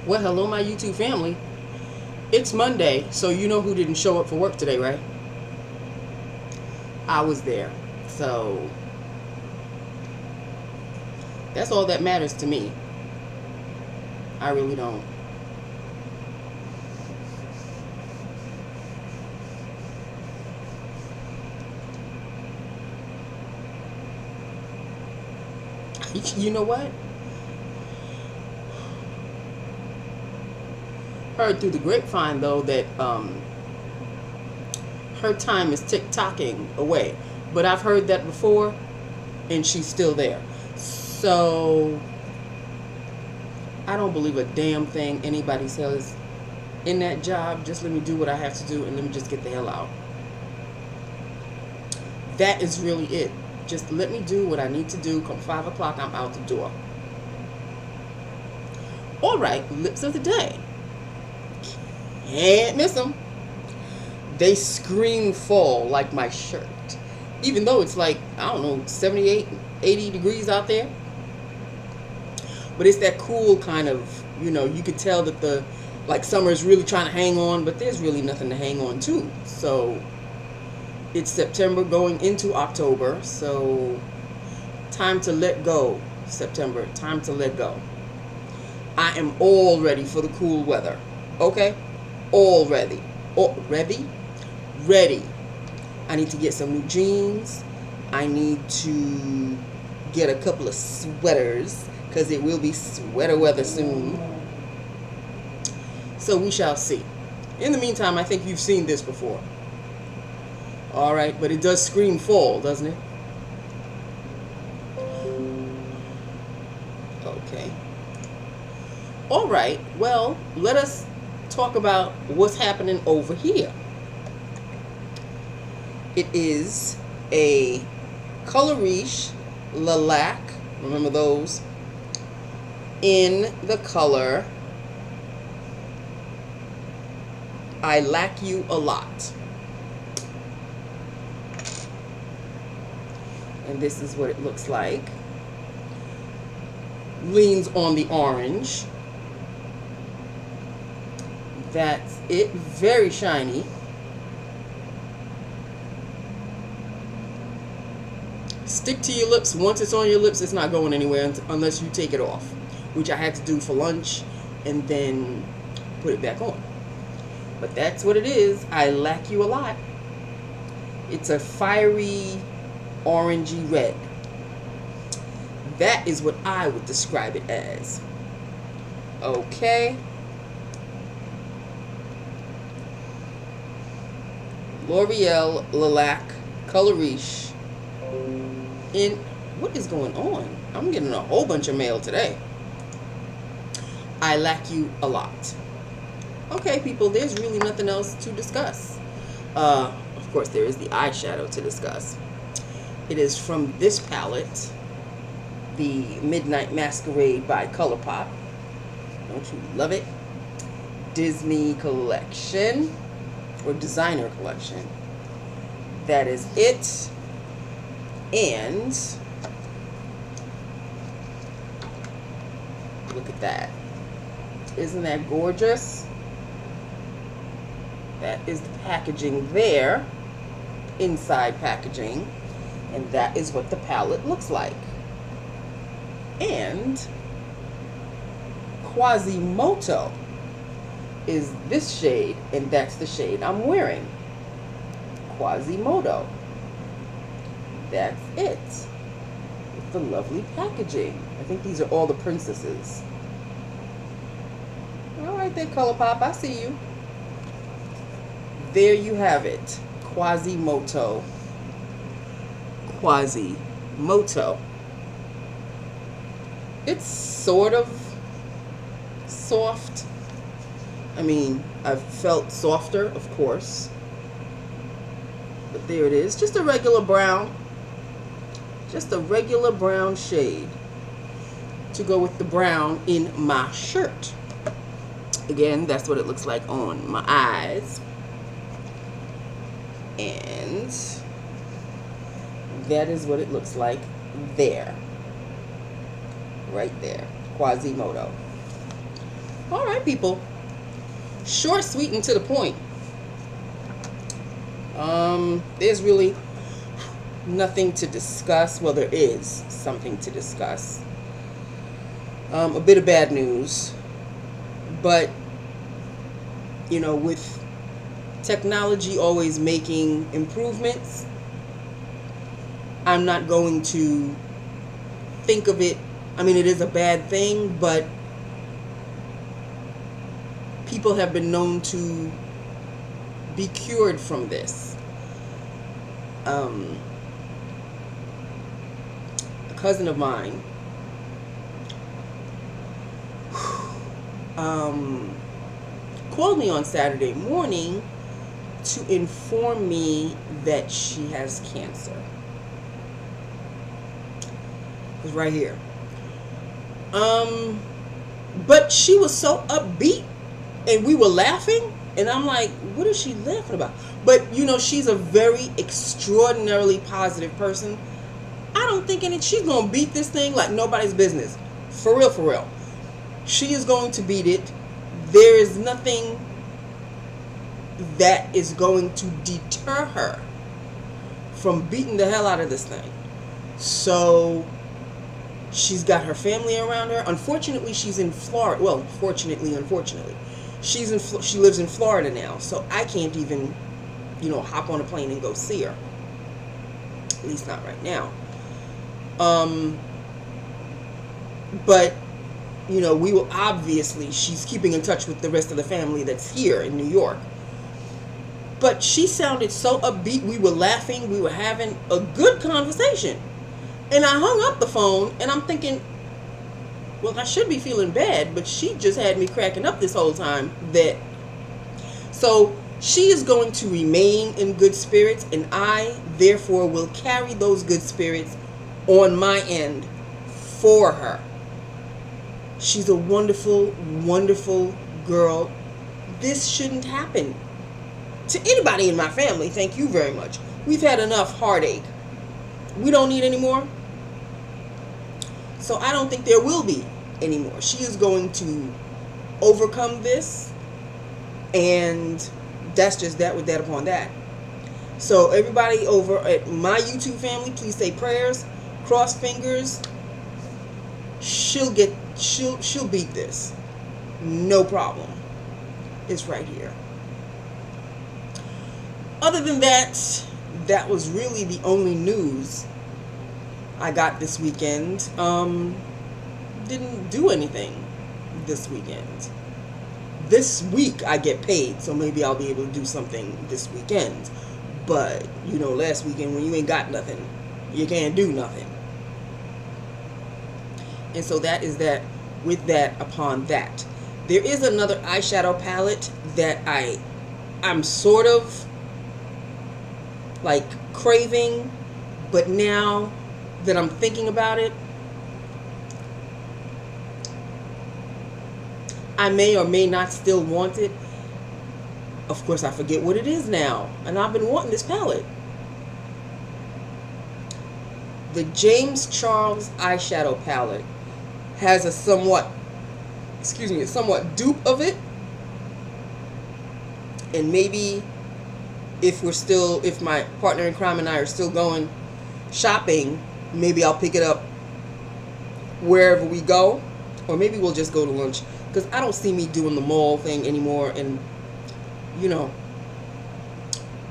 Well, hello, my YouTube family. It's Monday, so you know who didn't show up for work today, right? I was there. So that's all that matters to me. I really don't. You know what? Heard through the grapevine, though, that her time is tick-tocking away. But I've heard that before, and she's still there. So I don't believe a damn thing anybody says in that job. Just let me do what I have to do and let me just get the hell out. That is really it. Just let me do what I need to do. Come 5 o'clock, I'm out the door. All right, lips of the day. Can't miss them. They scream fall like my shirt. Even though it's like, I don't know, 78, 80 degrees out there. But it's that cool kind of, you could tell that summer is really trying to hang on, but there's really nothing to hang on to. So it's September going into October. So time to let go, September. Time to let go. I am all ready for the cool weather. Okay? All ready. Ready? Ready. I need to get some new jeans. I need to get a couple of sweaters because it will be sweater weather soon. So we shall see. In the meantime, I think you've seen this before. All right, but it does scream fall, doesn't it? Okay. All right, well, let us talk about what's happening over here. It is a color Riche LaLaque, remember those, in the color I Laque You a Lot. And this is what it looks like. Leans on the orange. That's it. Very shiny. Stick to your lips. Once it's on your lips, it's not going anywhere unless you take it off, which I had to do for lunch and then put it back on. But that's what it is. I Laque You a Lot. It's a fiery orangey red. That is what I would describe it as. Okay. L'Oreal LaLaque Color Riche. In what is going on? I'm getting a whole bunch of mail today. I Laque You a Lot. Okay, people, there's really nothing else to discuss. Of course, there is the eyeshadow to discuss. It is from this palette, the Midnight Masquerade by ColourPop. Don't you love it? Disney collection, or designer collection. That is it. And look at that. Isn't that gorgeous? That is the packaging there, inside packaging, and that is what the palette looks like. And Quasimodo is this shade, and that's the shade I'm wearing. Quasimodo. That's it. With the lovely packaging. I think these are all the princesses. All right there, ColourPop, I see you. There you have it. Quasimodo. Quasimodo. It's sort of soft. I mean, I've felt softer, of course. But there it is. Just a regular brown. Just a regular brown shade to go with the brown in my shirt. Again, that's what it looks like on my eyes. And that is what it looks like there. Right there. Quasimodo. All right, people. Short, sweet, and to the point. There's really nothing to discuss. Well, there is something to discuss. A bit of bad news, but with technology always making improvements, I'm not going to think of it. I mean, it is a bad thing, but people have been known to be cured from this. A cousin of mine called me on Saturday morning to inform me that she has cancer. It was right here. But she was so upbeat, and we were laughing, and I'm like, what is she laughing about? But she's a very extraordinarily positive person. I don't think she's gonna beat this thing like nobody's business. For real, for real. She is going to beat it. There is nothing that is going to deter her from beating the hell out of this thing. So she's got her family around her. Unfortunately, she's in Florida. Well, fortunately, unfortunately, she lives in Florida now. So I can't even, hop on a plane and go see her. At least not right now. But we will obviously, she's keeping in touch with the rest of the family that's here in New York. But she sounded so upbeat. We were laughing. We were having a good conversation. And I hung up the phone, and I'm thinking, well, I should be feeling bad, but she just had me cracking up this whole time. So she is going to remain in good spirits, and I, therefore, will carry those good spirits on my end for her. She's a wonderful, wonderful girl. This shouldn't happen to anybody in my family. Thank you very much. We've had enough heartache. We don't need any more. So I don't think there will be any more. She is going to overcome this, and that's just that with that upon that. So everybody over at my YouTube family, please say prayers, cross fingers. She'll beat this. No problem. It's right here. Other than that, that was really the only news I got this weekend. Didn't do anything this weekend. This week I get paid, so maybe I'll be able to do something this weekend. But, last weekend when you ain't got nothing, you can't do nothing. And so that is that with that upon that. There is another eyeshadow palette that I'm sort of like craving, but now that I'm thinking about it, I may or may not still want it. Of course, I forget what it is now, and I've been wanting this palette. The James Charles eyeshadow palette has a somewhat dupe of it, and maybe if my partner in crime and I are still going shopping, maybe I'll pick it up wherever we go, or maybe we'll just go to lunch, because I don't see me doing the mall thing anymore. And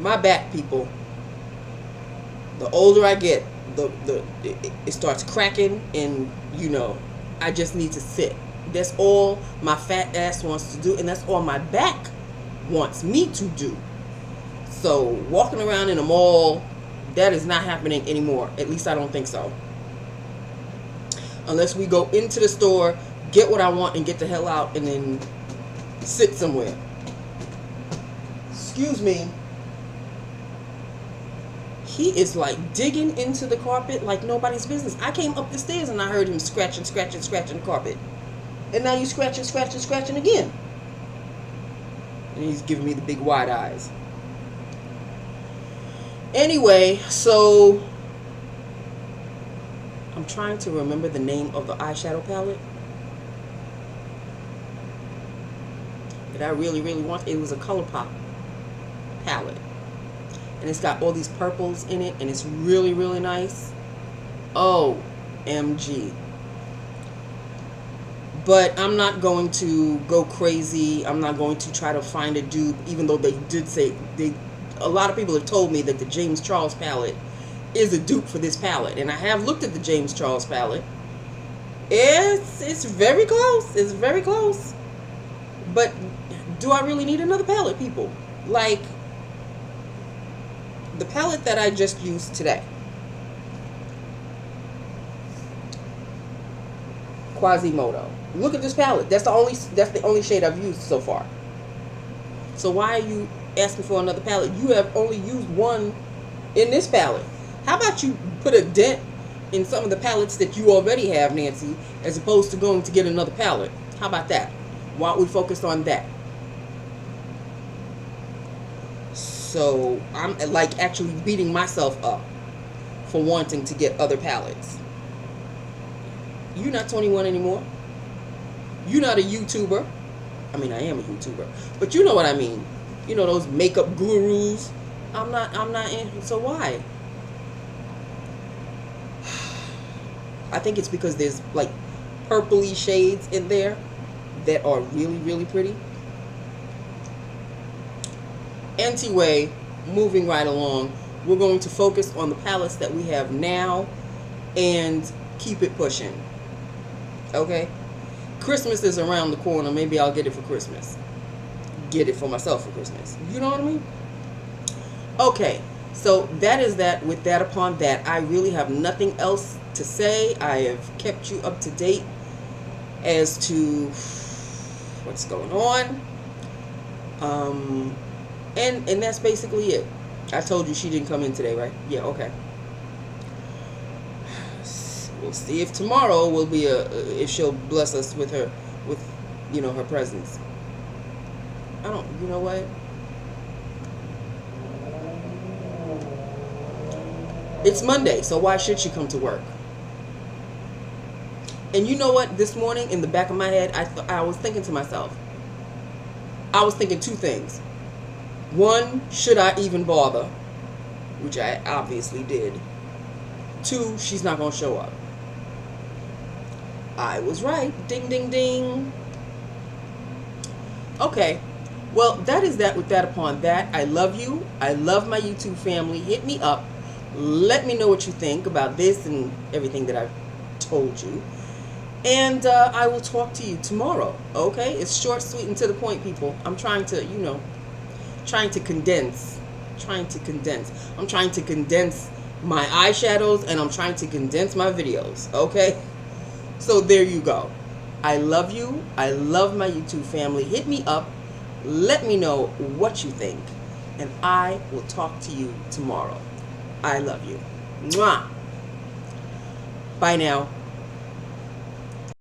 my back, people, the older I get, it starts cracking, and I just need to sit. That's all my fat ass wants to do, and that's all my back wants me to do. So walking around in a mall, that is not happening anymore. At least I don't think so. Unless we go into the store, get what I want, and get the hell out, and then sit somewhere. Excuse me. He is like digging into the carpet like nobody's business. I came up the stairs and I heard him scratching the carpet. And now you scratching again. And he's giving me the big wide eyes. Anyway, so I'm trying to remember the name of the eyeshadow palette. that I really, really want. It was a ColourPop palette. And it's got all these purples in it, and it's really, really nice. OMG. But I'm not going to go crazy. I'm not going to try to find a dupe, even though they did say, a lot of people have told me that the James Charles palette is a dupe for this palette. And I have looked at the James Charles palette. It's very close. It's very close. But do I really need another palette, people? Like, the palette that I just used today, Quasimodo. Look at this palette. That's the only shade I've used so far. So why are you asking for another palette? You have only used one in this palette. How about you put a dent in some of the palettes that you already have, Nancy, as opposed to going to get another palette? How about that? Why don't we focus on that? So I'm like actually beating myself up for wanting to get other palettes. You're not 21 anymore. You're not a YouTuber. I mean, I am a YouTuber, but you know what I mean. You know, those makeup gurus. I'm not in. So why? I think it's because there's like purpley shades in there that are really, really pretty. Anyway, moving right along, we're going to focus on the palettes that we have now and keep it pushing. Okay? Christmas is around the corner. Maybe I'll get it for Christmas. Get it for myself for Christmas. You know what I mean? Okay, so that is that. With that upon that, I really have nothing else to say. I have kept you up to date as to what's going on. And that's basically it. I told you she didn't come in today, right? Yeah, okay. We'll see if tomorrow will be if she'll bless us with her, with, you know, her presence. You know what? It's Monday, so why should she come to work? And you know what? This morning, in the back of my head, I was thinking to myself, I was thinking two things. One, should I even bother? Which I obviously did. Two, she's not going to show up. I was right. Ding, ding, ding. Okay. Well, that is that with that upon that. I love you. I love my YouTube family. Hit me up. Let me know what you think about this and everything that I've told you. And I will talk to you tomorrow. Okay? It's short, sweet, and to the point, people. I'm trying to, you know, trying to condense. I'm trying to condense my eyeshadows, and I'm trying to condense my videos. Okay? So there you go. I love you. I love my YouTube family. Hit me up. Let me know what you think. And I will talk to you tomorrow. I love you. Mwah. Bye now.